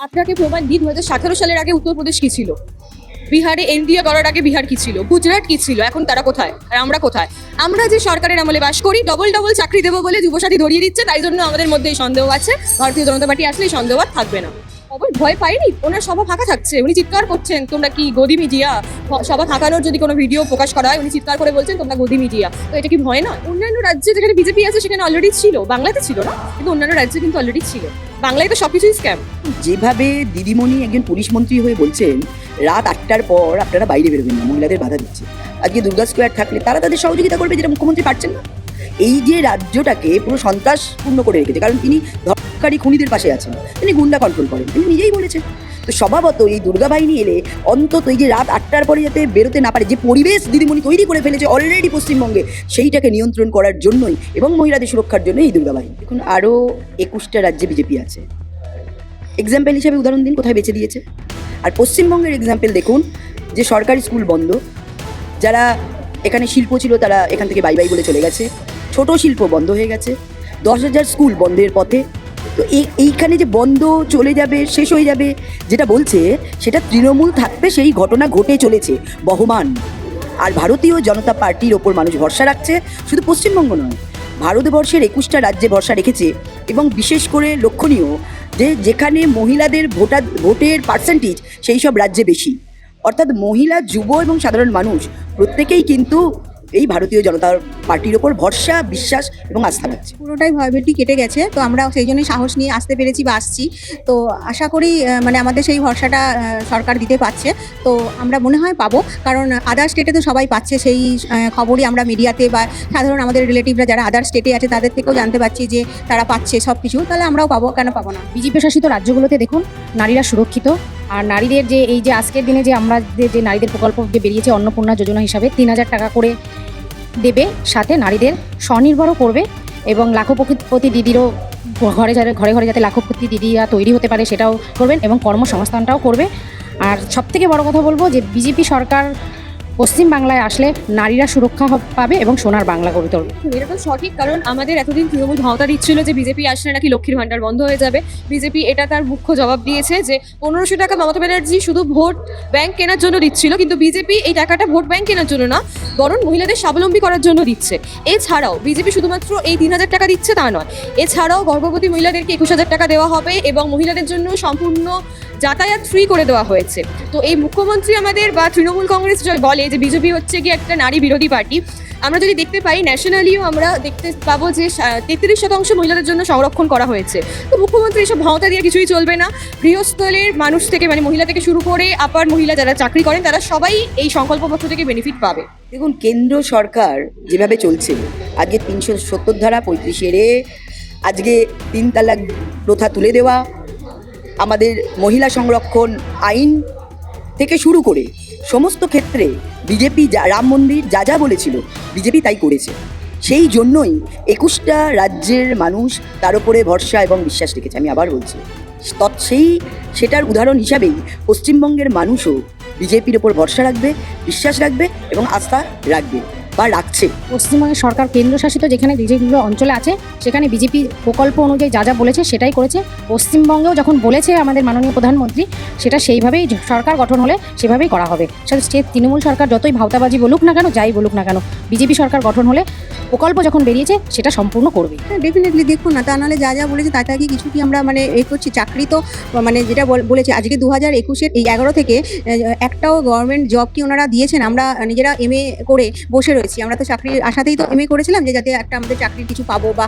আপনাকে প্রমাণ দিই 2017 সালের আগে উত্তরপ্রদেশ কি ছিল, বিহারে এনডিএ করার আগে বিহার কি ছিল, গুজরাট কি ছিল, এখন তারা কোথায় আর আমরা কোথায়? আমরা যে সরকারের আমলে বাস করি, ডবল ডবল চাকরি দেবো বলে যুবসাথী ধরিয়ে দিচ্ছে, তাই জন্য আমাদের মধ্যে এই সন্দেহ আছে। ভারতীয় জনতা পার্টি আসলে এই সন্দেহ আর থাকবে না। খবর ভয় পাইনি, ওনার সভা ফাঁকা থাকছে, উনি চিৎকার করছেন তোমরা কি গদি মিডিয়া। সভা ফাঁকানোর যদি কোনো ভিডিও প্রকাশ করা হয়, উনি চিৎকার করে বলছেন তোমরা গদি মিডিয়া। তো এটা কি ভয় না? অন্যান্য রাজ্যে যেখানে বিজেপি আছে সেখানে অলরেডি ছিল, বাংলাতে ছিল না, কিন্তু অন্যান্য রাজ্যে কিন্তু অলরেডি ছিল। বাংলায় তো সবকিছুই স্ক্যাম। যেভাবে দিদিমণি একজন পুলিশ মন্ত্রী হয়ে বলছেন রাত 8টার পর আপনারা বাইরে বেরোবেন না, মহিলাদের বাধা দিচ্ছে। আজকে দুর্গা স্কোয়ার থাকলে তারা তাদের সহযোগিতা করবে, যেটা মুখ্যমন্ত্রী পারছেন না। এই যে রাজ্যটাকে পুরো সন্ত্রাসপূর্ণ করে রেখেছে, কারণ তিনি ধর্ষণকারী খুনিদের পাশে আছেন, তিনি গুন্ডা কন্ট্রোল করেন, তিনি নিজেই বলেছেন। তো স্বভাবত এই দুর্গা বাহিনী এলে অন্তত এই যে রাত 8টার পরে যাতে বেরোতে না পারে, যে পরিবেশ দিদিমণি তৈরি করে ফেলেছে অলরেডি পশ্চিমবঙ্গে, সেইটাকে নিয়ন্ত্রণ করার জন্যই এবং মহিলাদের সুরক্ষার জন্যই এই দুর্গা বাহিনী। দেখুন, আরও 21টা রাজ্যে বিজেপি আছে। এক্সাম্পল হিসাবে উদাহরণ দিন কোথায় বেছে দিয়েছে। আর পশ্চিমবঙ্গের এক্সাম্পল দেখুন, যে সরকারি স্কুল বন্ধ, যারা এখানে শিল্প ছিল তারা এখান থেকে বাই বাই বলে চলে গেছে, ছোট শিল্প বন্ধ হয়ে গেছে, 10,000 স্কুল বন্ধের পথে। তো এইখানে যে বন্ধ চলে যাবে, শেষ হয়ে যাবে যেটা বলছে, সেটা তৃণমূল থাকতে সেই ঘটনা ঘটে চলেছে বহমান। আর ভারতীয় জনতা পার্টির ওপর মানুষ ভরসা রাখছে, শুধু পশ্চিমবঙ্গ নয়, ভারতবর্ষের 21টা রাজ্যে ভরসা রেখেছে। এবং বিশেষ করে লক্ষণীয় যে যেখানে মহিলাদের ভোটের পার্সেন্টেজ সেই সব রাজ্যে বেশি, অর্থাৎ মহিলা, যুব এবং সাধারণ মানুষ প্রত্যেকেই কিন্তু এই ভারতীয় জনতা পার্টির ওপর ভরসা, বিশ্বাস এবং আস্থা রাখছে। পুরোটাই ভয়ভীতি কেটে গেছে, তো আমরা সেই জন্যই সাহস নিয়ে আসতে পেরেছি বা আসছি। তো আশা করি মানে আমাদের সেই ভরসাটা সরকার দিতে পারছে। তো আমরা মনে হয় পাবো, কারণ আদার স্টেটে তো সবাই পাচ্ছে, সেই খবরই আমরা মিডিয়াতে বা সাধারণ আমাদের রিলেটিভরা যারা আদার স্টেটে আছে তাদের থেকেও জানতে পারছি যে তারা পাচ্ছে সব কিছু। তাহলে আমরাও পাবো, কেন পাবো না? বিজেপি শাসিত রাজ্যগুলোতে দেখুন নারীরা সুরক্ষিত। আর নারীদের যে এই যে আজকের দিনে যে আমরা যে নারীদের প্রকল্প যে বেরিয়েছে অন্নপূর্ণা যোজনা হিসাবে 3,000 টাকা করে দেবে, সাথে নারীদের স্বনির্ভরও করবে এবং লাখপতি দিদিরও ঘরে ঘরে যাতে লাখপতি দিদিরা তৈরি হতে পারে সেটাও করবেন এবং কর্মসংস্থানটাও করবে। আর সবথেকে বড় কথা বলবো যে বিজেপি সরকার পশ্চিমবাংলায় আসলে নারীরা সুরক্ষা পাবে এবং সোনার বাংলা গড়ে তুলবে। এটা তো সঠিক, কারণ আমাদের এতদিন তৃণমূল ভাওতা দিচ্ছিল যে বিজেপি আসলে নাকি লক্ষ্মীর ভান্ডার বন্ধ হয়ে যাবে। বিজেপি এটা তার মুখ্য জবাব দিয়েছে যে 1500 টাকা মমতা ব্যানার্জি শুধু ভোট ব্যাংক কেনার জন্য দিচ্ছিল, কিন্তু বিজেপি এই টাকাটা ভোট ব্যাংক কেনার জন্য না, বরং মহিলাদের স্বাবলম্বী করার জন্য দিচ্ছে। এছাড়াও বিজেপি শুধুমাত্র এই 3,000 টাকা দিচ্ছে তা নয়, এছাড়াও গর্ভবতী মহিলাদেরকে 21,000 টাকা দেওয়া হবে এবং মহিলাদের জন্য সম্পূর্ণ যাতায়াত ফ্রি করে দেওয়া হয়েছে। তো এই মুখ্যমন্ত্রী আমাদের বা তৃণমূল কংগ্রেস বলে যে বিজেপি হচ্ছে কি একটা নারী বিরোধী পার্টি, আমরা যদি দেখতে পাই ন্যাশনালিও আমরা দেখতে পাবো যে 33% মহিলাদের জন্য সংরক্ষণ করা হয়েছে। তো মুখ্যমন্ত্রী এসব ভাওতা দিয়ে কিছুই চলবে না। গৃহস্থলের মানুষ থেকে মানে মহিলা থেকে শুরু করে আপার মহিলা যারা চাকরি করেন তারা সবাই এই সংকল্পপত্র থেকে বেনিফিট পাবে। দেখুন, কেন্দ্র সরকার যেভাবে চলছে, আজকে 370 ধারা 35 আজকে 3 তালাক প্রথা তুলে দেওয়া, আমাদের মহিলা সংরক্ষণ আইন থেকে শুরু করে সমস্ত ক্ষেত্রে বিজেপি রাম মন্দির যা বলেছিল বিজেপি তাই করেছে। সেই জন্যই 21টা রাজ্যের মানুষ তার উপরে ভরসা এবং বিশ্বাস রেখেছে। আমি আবার বলছি, সেটার উদাহরণ হিসাবেই পশ্চিমবঙ্গের মানুষও বিজেপির ওপর ভরসা রাখবে, বিশ্বাস রাখবে এবং আস্থা রাখবে বা রাখছে। পশ্চিমবঙ্গের সরকার কেন্দ্রশাসিত যেখানে যেগুলো অঞ্চলে আছে সেখানে বিজেপি প্রকল্প অনুযায়ী যা বলেছে সেটাই করেছে। পশ্চিমবঙ্গেও যখন বলেছে আমাদের মাননীয় প্রধানমন্ত্রী, সেটা সেইভাবেই সরকার গঠন হলে সেভাবেই করা হবে। সে তৃণমূল সরকার যতই ভাওতাবাজি বলুক না কেন, যাই বলুক না কেন, বিজেপি সরকার গঠন হলে প্রকল্প যখন বেরিয়েছে সেটা সম্পূর্ণ করবে। হ্যাঁ, ডেফিনেটলি দেখুন না, তা নাহলে যা বলেছে তাতে কি কিছু কি আমরা মানে করছি? চাকরি তো মানে যেটা বলেছে আজকে 2021-এর এই 11 থেকে একটাও গভর্নমেন্ট জব কি ওনারা দিয়েছেন? আমরা নিজেরা MA করে বসে রয়েছি, আমরা তো চাকরির আশাতেই তো MA করেছিলাম যে যাতে একটা আমাদের চাকরির কিছু পাবো, বা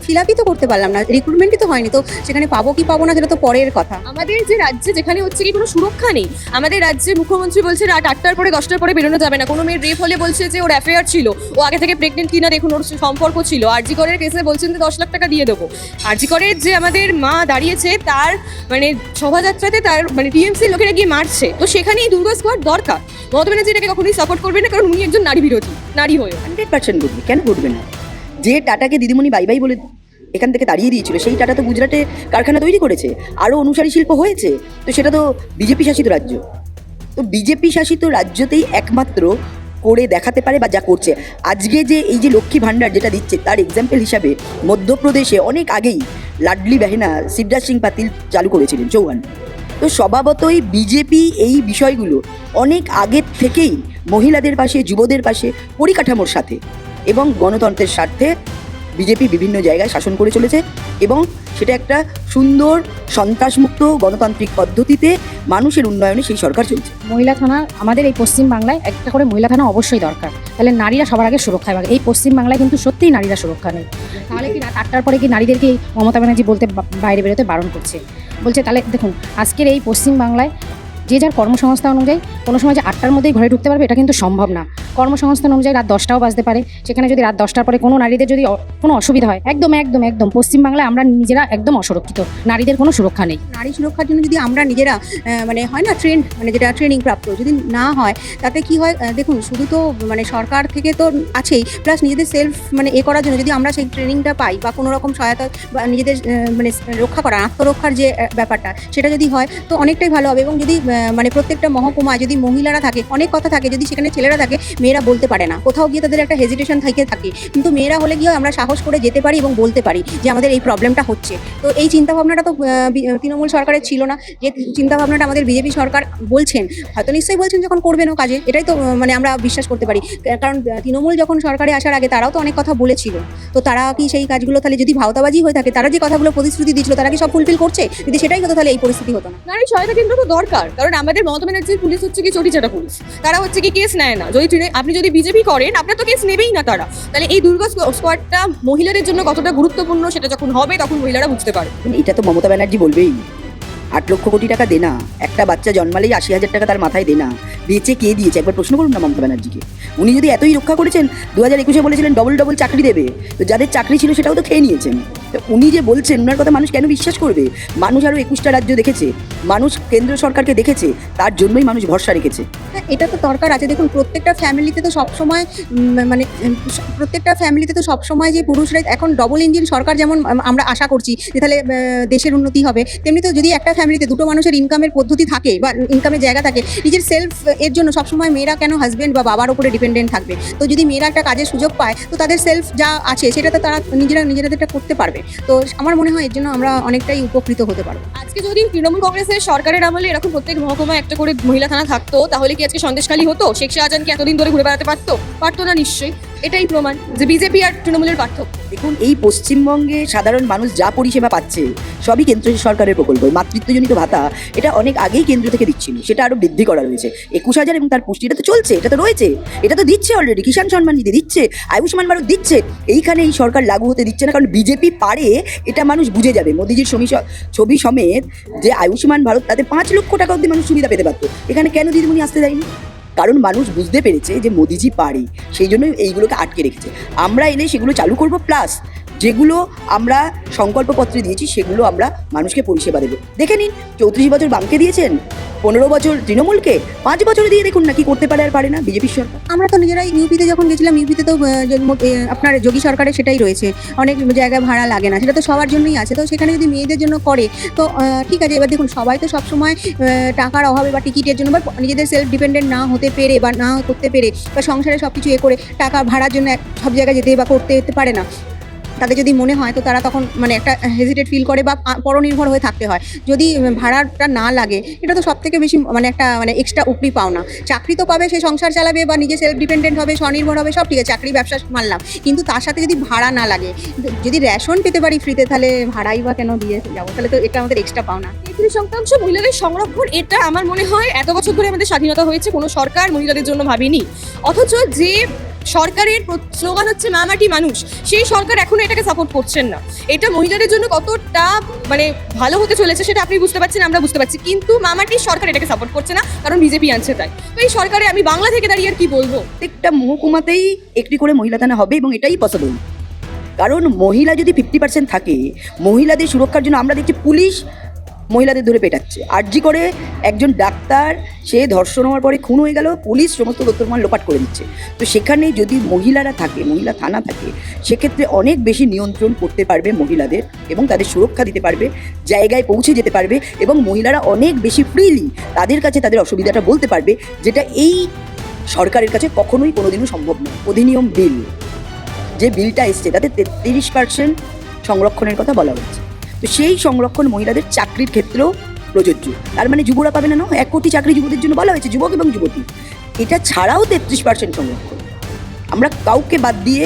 ফিল আপই তো করতে পারলাম না, রিক্রুটমেন্টই তো হয়নি। তো সেখানে পাবো কি পাবো না সেটা তো পরের কথা। আমাদের যে রাজ্যে যেখানে হচ্ছে কি কোনো সুরক্ষা নেই, আমাদের রাজ্যে মুখ্যমন্ত্রী বলছে রাত 8টার পরে 10টার পরে বেরোনো যাবে না। কোনো মেয়ের রেপ হলে বলছে যে ওর অ্যাফেয়ার ছিল, ও আগে থেকে প্রেগনেন্ট কিনা দেখুন, ওর সম্পর্ক ছিল। আরজি করের কেসে বলছেন যে 10 লাখ টাকা দিয়ে দেবো। আরজি করের যে আমাদের মা দাঁড়িয়েছে তার মানে শোভাযাত্রাতে তার মানে টিএমসি লোকেরা গিয়ে মারছে, তো সেখানে এই দুর্গা স্কোয়াড দরকার। মমতা ব্যানার্জি এটাকে কখনোই সাপোর্ট করবে না, কারণ উনি একজন নারী বিরোধী, নারী হয়ে 100% ঘটবে। কেন ঘটবে না? যে টাটাকে দিদিমণি বাই বাই বলে এখান থেকে তাড়িয়ে দিয়েছিল, সেই টাটা তো গুজরাটে কারখানা তৈরি করেছে, আরও অনুসারী শিল্প হয়েছে। তো সেটা তো বিজেপি শাসিত রাজ্য। তো বিজেপি শাসিত রাজ্যতেই একমাত্র করে দেখাতে পারে বা যা করছে। আজকে যে এই যে লক্ষ্মী ভাণ্ডার যেটা দিচ্ছে, তার এক্সাম্পল হিসাবে মধ্যপ্রদেশে অনেক আগেই লাডলি বেহেনা শিবরাজ সিং পাতিল চালু করেছিলেন, চৌহান। তো স্বভাবতই বিজেপি এই বিষয়গুলো অনেক আগের থেকেই মহিলাদের পাশে, যুবদের পাশে, পরিকাঠামোর সাথে এবং গণতন্ত্রের স্বার্থে বিজেপি বিভিন্ন জায়গায় শাসন করে চলেছে এবং সেটা একটা সুন্দর সন্ত্রাসমুক্ত গণতান্ত্রিক পদ্ধতিতে মানুষের উন্নয়নে সেই সরকার চলছে। মহিলা থানা আমাদের এই পশ্চিম বাংলায় একটা করে মহিলা থানা অবশ্যই দরকার, তাহলে নারীরা সবার আগে সুরক্ষায় পাবে। এই পশ্চিম বাংলায় কিন্তু সত্যিই নারীরা সুরক্ষা নেই। তাহলে কি রাত 8টার পরে কি নারীদেরকে মমতা ব্যানার্জি বলতে বাইরে বেরোতে বারণ করছে, বলছে তাহলে দেখুন আজকের এই পশ্চিম বাংলায় যে যার কর্মসংস্থান অনুযায়ী কোনো সময় যে 8টার মধ্যেই ঘরে ঢুকতে পারবে এটা কিন্তু সম্ভব না। কর্মসংস্থান অনুযায়ী রাত 10টাও বাজতে পারে, সেখানে যদি রাত 10টার পরে কোনো নারীদের যদি কোনো অসুবিধা হয়, একদম একদম একদম পশ্চিমবাংলায় আমরা নিজেরা একদম অসুরক্ষিত, নারীদের কোনো সুরক্ষা নেই। নারী সুরক্ষার জন্য যদি আমরা নিজেরা মানে হয় না ট্রেন্ড, মানে যেটা ট্রেনিং প্রাপ্ত যদি না হয়, তাতে কি হয় দেখুন, শুধু তো মানে সরকার থেকে তো আছেই, প্লাস নিজেদের সেলফ মানে করার জন্য যদি আমরা সেই ট্রেনিংটা পাই বা কোনো রকম সহায়তা বা নিজেদের মানে রক্ষা করা, আত্মরক্ষার যে ব্যাপারটা সেটা যদি হয় তো অনেকটাই ভালো হবে। এবং যদি মানে প্রত্যেকটা মহকুমায় যদি মহিলারা থাকে, অনেক কথা থাকে, যদি সেখানে ছেলেরা থাকে, মেয়েরা বলতে পারে না, কোথাও গিয়ে তাদের একটা হেজিটেশন থাকে, কিন্তু মেয়েরা হলে কি হয়, আমরা সাহস করে যেতে পারি এবং বলতে পারি যে আমাদের এই প্রবলেমটা হচ্ছে। তো এই চিন্তাভাবনাটা তো তৃণমূল সরকারের ছিল না, যে চিন্তাভাবনাটা আমাদের বিজেপি সরকার বলছেন, হয়তো নিশ্চয়ই বলছেন যখন করবেনও কাজে, এটাই তো মানে আমরা বিশ্বাস করতে পারি। কারণ তৃণমূল যখন সরকারে আসার আগে তারাও তো অনেক কথা বলেছিল, তো তারা কি সেই কাজগুলো তাহলে যদি ভাওতাবাজি হয়ে থাকে, তারা যে কথাগুলো প্রতিশ্রুতি দিয়েছিল তারা কি সব ফুলফিল করছে? যদি সেটাই হতো তাহলে এই পরিস্থিতি হতো না। নারী সহায়তা কেন্দ্র তো দরকার, কারণ আমাদের মমতা ব্যানার্জির পুলিশ হচ্ছে কি চটিচাটা পুলিশ, তারা হচ্ছে কি কেস নেয় না। যদি আপনি যদি বিজেপি করেন আপনার তো কেস নেবেই না তারা। তাহলে এই দুর্গা স্কোয়াডটা মহিলাদের জন্য কতটা গুরুত্বপূর্ণ সেটা যখন হবে তখন মহিলারা বুঝতে পারবে। এটা তো মমতা ব্যানার্জি বলবেই, 8 লক্ষ কোটি টাকা দেনা, একটা বাচ্চা জন্মালেই 80,000 টাকা তার মাথায় দেনা, বেঁচে কে দিয়েছে একবার প্রশ্ন করুন না মমতা ব্যানার্জিকে। উনি যদি এতই রক্ষা করেছেন, 2021-এ বলেছিলেন ডবল ডবল চাকরি দেবে, তো যাদের চাকরি ছিল সেটাও তো খেয়ে নিয়েছেন। তো উনি যে বলছেন, ওনার কথা মানুষ কেন বিশ্বাস করবে? মানুষ আরও 21টা রাজ্য দেখেছে, মানুষ কেন্দ্র সরকারকে দেখেছে, তার জন্যই মানুষ ভরসা রেখেছে। হ্যাঁ, এটা তো দরকার আছে। দেখুন প্রত্যেকটা ফ্যামিলিতে তো সবসময় মানে প্রত্যেকটা ফ্যামিলিতে তো সবসময় যে পুরুষরা এখন ডবল ইঞ্জিন সরকার যেমন আমরা আশা করছি যে তাহলে দেশের উন্নতি হবে, তেমনি তো যদি একটা ফ্যামিলিতে দুটো মানুষের ইনকামের পদ্ধতি থাকে বা ইনকামের জায়গা থাকে, নিজের সেলফ এর জন্য সবসময় মেয়েরা কেন হাজব্যান্ড বা বাবার উপরে ডিপেন্ডেন্ট থাকবে? তো যদি মেয়েরা একটা কাজের সুযোগ পায় তো তাদের সেলফ যা আছে সেটা তো তারা নিজেরাদেরটা করতে পারবে। তো আমার মনে হয় এর জন্য আমরা অনেকটাই উপকৃত হতে পারবো। আজকে যদি তৃণমূল কংগ্রেসের সরকারের আমলে এরকম প্রত্যেক মহকুমায় একটা করে মহিলা থানা থাকতো, তাহলে কি আজকে সন্দেশখালী হতো? শেখ শাহজাহান কি এতদিন ধরে ঘুরে বেড়াতে পারতো না? নিশ্চয়ই। এটাই প্রমাণ যে বিজেপি আর তৃণমূলের পার্থক্য। দেখুন, এই পশ্চিমবঙ্গে সাধারণ মানুষ যা পরিষেবা পাচ্ছে সবই কেন্দ্র সরকারের প্রকল্প। মাতৃত্বজনিত ভাতা এটা অনেক আগেই কেন্দ্র থেকে দিচ্ছিল, সেটা আরও বৃদ্ধি করা রয়েছে। 21,000 এবং তার পুষ্টি এটা তো চলছে, এটা তো রয়েছে, এটা তো দিচ্ছে অলরেডি। কিষাণ সম্মান নিধি দিচ্ছে, আয়ুষ্মান ভারত দিচ্ছে। এইখানে এই সরকার লাগু হতে দিচ্ছে না, কারণ বিজেপি পারে, এটা মানুষ বুঝে যাবে। মোদিজির ছবি সমেত যে আয়ুষ্মান ভারত, তাতে 5 লক্ষ টাকা অব্দি মানুষ সুবিধা পেতে পারতো, এখানে কেন দিদিমণি আসতে দেয়নি? কারণ মানুষ বুঝতে পেরেছে যে মোদিজি পারে, সেই জন্য এইগুলোকে আটকে রেখেছে। আমরা এলে সেগুলো চালু করব, প্লাস যেগুলো আমরা সংকল্পপত্রে দিয়েছি সেগুলো আমরা মানুষকে পরিষেবা দেবো। দেখে নিন, 34 বছর বামকে দিয়েছেন, 15 বছর তৃণমূলকে, 5 বছরে দিয়ে দেখুন না কি করতে পারে আর পারে না বিজেপির সরকার। আমরা তো নিজেরাই ইউপিতে যখন গেছিলাম, ইউপিতে তো আপনার যোগী সরকারের সেটাই রয়েছে, অনেক জায়গায় ভাড়া লাগে না, সেটা তো সবার জন্যই আছে। তো সেখানে যদি মেয়েদের জন্য করে তো ঠিক আছে। এবার দেখুন, সবাই তো সবসময় টাকার অভাবে বা টিকিটের জন্য বা নিজেদের সেলফ ডিপেন্ডেন্ট না হতে পেরে বা না করতে পেরে বা সংসারে সব কিছু করে টাকা ভাড়ার জন্য সব জায়গায় যেতে বা করতে পারে না। তাদের যদি মনে হয় তো তারা তখন মানে একটা হেজিটেট ফিল করে বা পরনির্ভর হয়ে থাকতে হয়। যদি ভাড়াটা না লাগে, এটা তো সব থেকে বেশি মানে একটা মানে এক্সট্রা উপরি পাওনা। চাকরি তো পাবে, সে সংসার চালাবে বা নিজে সেলফ ডিপেন্ডেন্ট হবে, স্বনির্ভর হবে, সব ঠিক আছে, চাকরি ব্যবসা মানলাম, কিন্তু তার সাথে যদি ভাড়া না লাগে, যদি রেশন পেতে পারি ফ্রিতে, তাহলে ভাড়াই বা কেন দিয়ে যাবো? তাহলে তো এটা আমাদের এক্সট্রা পাওনা। 33% মহিলাদের সংরক্ষণ, এটা আমার মনে হয় এত বছর ধরে আমাদের স্বাধীনতা হয়েছে কোনো সরকার মহিলাদের জন্য ভাবেনি। অথচ যে সরকারের স্লোগান হচ্ছে মা মাটি মানুষ, সেই সরকার এখনো এটাকে সাপোর্ট করছেন না। এটা মহিলাদের জন্য কতটা মানে ভালো হতে চলেছে সেটা আপনি বুঝতে পারছেন, আমরা বুঝতে পারছি, কিন্তু মা মাটির সরকার এটাকে সাপোর্ট করছে না, কারণ বিজেপি আনছে তাই। তো এই সরকারে আমি বাংলা থেকে দাঁড়িয়ে আর কি বলবো? প্রত্যেকটা মহকুমাতেই একটি করে মহিলা থানা হবে এবং এটাই পসিবল। কারণ মহিলা যদি 50% থাকে, মহিলাদের সুরক্ষার জন্য আমরা দেখছি পুলিশ মহিলাদের ধরে পেটাচ্ছে। আরজি করে একজন ডাক্তার, সে ধর্ষণ হওয়ার পরে খুন হয়ে গেল, পুলিশ সমস্ত তথ্যপ্রমাণ লোপাট করে দিচ্ছে। তো সেখানে যদি মহিলারা থাকে, মহিলা থানা থাকে, সেক্ষেত্রে অনেক বেশি নিয়ন্ত্রণ করতে পারবে মহিলাদের এবং তাদের সুরক্ষা দিতে পারবে, জায়গায় পৌঁছে যেতে পারবে এবং মহিলারা অনেক বেশি ফ্রিলি তাদের কাছে তাদের অসুবিধাটা বলতে পারবে, যেটা এই সরকারের কাছে কখনোই কোনোদিনও সম্ভব নয়। অধিনিয়ম বিল, যে বিলটা এসছে তাতে 33% সংরক্ষণের কথা বলা হচ্ছে। তো সেই সংরক্ষণ মহিলাদের চাকরির ক্ষেত্রেও প্রযোজ্য। তার মানে যুবরা পাবে না? 1 কোটি চাকরি যুবদের জন্য বলা হয়েছে, যুবক এবং যুবতী। এটা ছাড়াও 33% সংরক্ষণ। আমরা কাউকে বাদ দিয়ে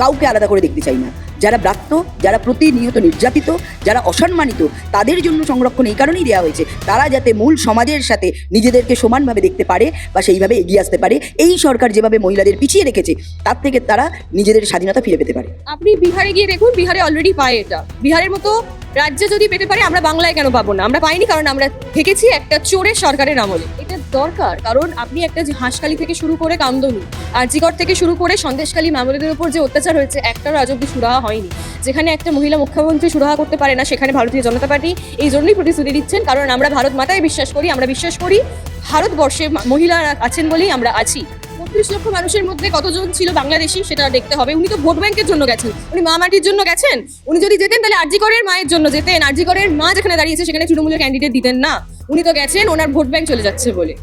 কাউকে আলাদা করে দেখতে চাই না। যারা ব্রাত্য, যারা প্রতিনিয়ত নির্যাতিত, যারা অসম্মানিত, তাদের জন্য সংরক্ষণ এই কারণেই দেওয়া হয়েছে, তারা যাতে মূল সমাজের সাথে নিজেদেরকে সমানভাবে দেখতে পারে বা সেইভাবে এগিয়ে আসতে পারে। এই সরকার যেভাবে মহিলাদের পিছিয়ে রেখেছে, তার থেকে তারা নিজেদের স্বাধীনতা ফিরে পেতে পারে। আপনি বিহারে গিয়ে দেখুন, বিহারে অলরেডি পায় এটা। বিহারের মতো রাজ্যে যদি পেতে পারে, আমরা বাংলায় কেন পাবো না? আমরা পাইনি কারণ আমরা থেকেছি একটা চোরের সরকারের আমলে। এটা দরকার, কারণ আপনি একটা যে হাঁসখালি থেকে শুরু করে কামদুনি, আরজিকর থেকে শুরু করে সন্দেশখালী মামলাদের উপর যে অত্যাচার হয়েছে, একটারও আজ অব্দি সুরাহা হয়নি। যেখানে একটা মহিলা মুখ্যমন্ত্রী সুরাহা করতে পারে না, সেখানে ভারতীয় জনতা পার্টি এই জন্যই প্রতিশ্রুতি দিচ্ছেন, কারণ আমরা ভারত মাতায় বিশ্বাস করি। আমরা বিশ্বাস করি ভারতবর্ষে মহিলারা আছেন বলেই আমরা আছি। ৩৫ লক্ষ মানুষের মধ্যে কতজন ছিল বাংলাদেশি সেটা দেখতে হবে। উনি তো ভোট ব্যাংকের জন্য গেছেন, উনি মা মাটির জন্য গেছেন। উনি যদি যেতেন তাহলে আরজিকরের মায়ের জন্য যেতেন। আরজিকরের মা যেখানে দাঁড়িয়েছে সেখানে তৃণমূলের ক্যান্ডিডেট দিতেন না। উনি তো গেছেন ওনার ভোট ব্যাংক চলে যাচ্ছে বলে।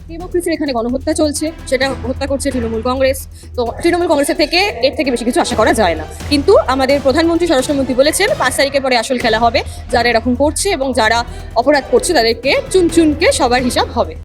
ডেমোক্রেসির এখানে গণহত্যা চলছে, সেটা হত্যা করছে তৃণমূল কংগ্রেস। তো তৃণমূল কংগ্রেসের থেকে এর থেকে বেশি কিছু আশা করা যায় না। কিন্তু আমাদের প্রধানমন্ত্রী স্বরাষ্ট্রমন্ত্রী বলেছেন 5 তারিখের পরে আসল খেলা হবে। যারা এরকম করছে এবং যারা অপরাধ করছে তাদেরকে চুনকে সবার হিসাব হবে।